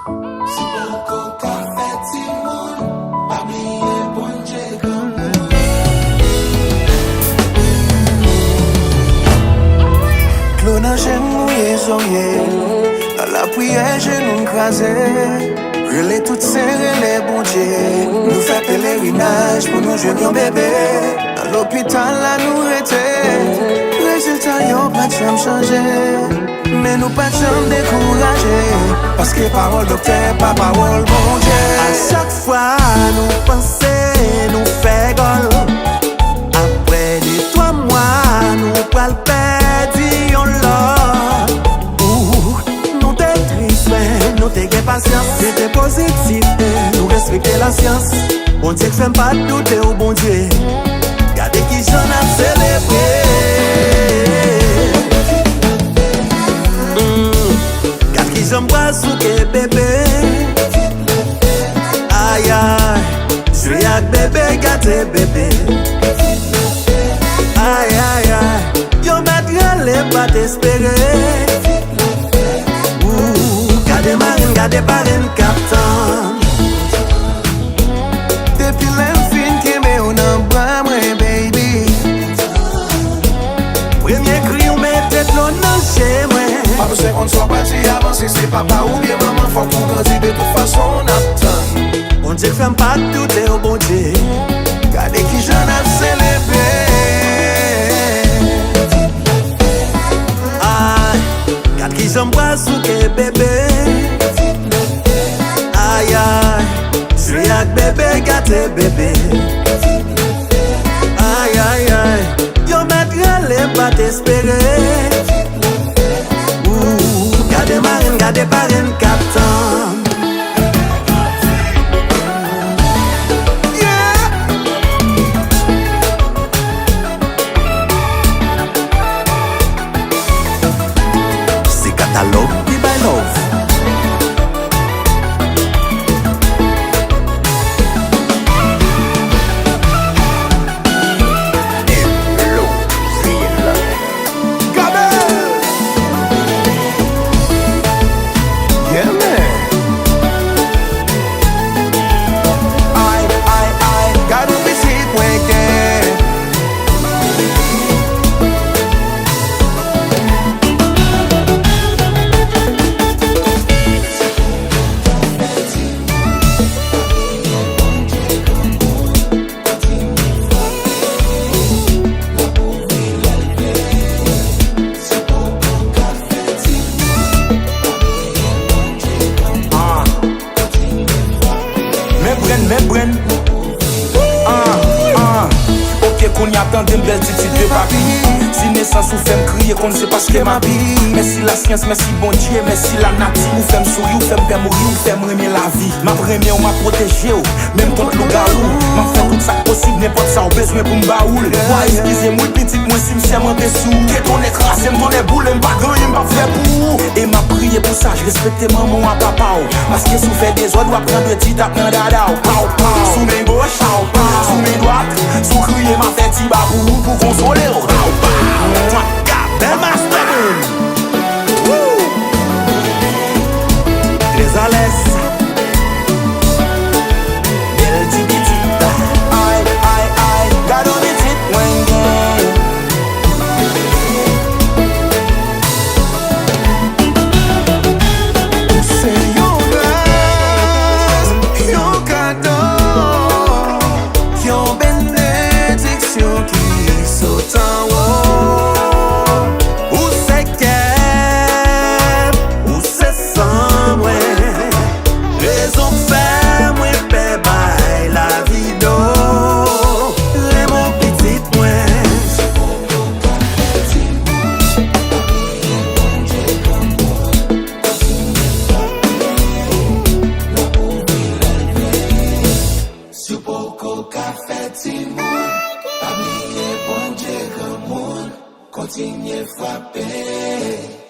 Si poko ka fet si moun, pa bliye bon Dieu comme moun. Clou nan jen mouye zoye, dans la prière genou crasé. Relais tout serré les bon Dieu. Nous fait pèlerinage pour nous jeunes bébé. Dans l'hôpital là nous était. Résultat yo pas de chambre changé. Mais nous pas de chambre découragé. Parce que parole docteur, pas parole bon Dieu. À chaque fois nous pensons, nous fait gol. Après 2-3 mois, nous pral perdre on l'or. Nous t'es triste, mais nous t'es patience. C'était positif, nous respecter la science. On dit que fait pas douter au bon Dieu. Regardez qui j'en a célébré. Regarde qui j'en bras sous que bébé. Aïe aïe, je suis avec bébé, gâté bébé. Aïe aïe aïe, yo mettre les pas t'espérer. Gade parrain captain. Depuis l'infini qui met au bras moi baby. Premier cri on met tête l'eau dans chez moi. Pas besoin qu'on soit parti avancer, c'est papa ou bien maman. Faut qu'on grandit de toute façon on attend. On dit que fait pas douter au bon Dieu. Gade qui j'en a célébré. Gade qui j'embrasse ou que bébé. Aïe aïe, je suis avec bébé, gâté bébé. Aïe aïe aïe, yo mettre les pas t'espérer. Gade marine, gade parrain, captain. C'est catalogue, qui by love. Ok, qu'on y attend d'une belle petite de papi. Si naissance ou fait me crier qu'on ne sait pas ce qu'est ma vie. Merci la science, merci bon Dieu, merci la nature. Ou fait me sourire, ou fait me faire mourir, ou fait me remettre la vie. Ma première, ou m'a protégé, même contre le garou. M'a fait tout ça possible, n'importe ça, ou besoin pour me baoul. Ouais, excusez-moi, petite, moi si m'sais moi dessous. Que ton écrasé, m'ton les boules, m'pas grand, m'pas fait pour. Et m'a prié pour ça, je respecte maman à papa. Parce que sous fait des autres, doit prendre de petit tapes dans dada. Sous mes gauches, sous mes droites, sous crier m'a fait petit babou pour consoler. Très à l'aise. Belle tibitita. Aïe, aïe, aïe. Gado bitit mwen gen. C'est yon grâce, yon cadeau, yon bénédiction qui saute en haut. Continue frapper.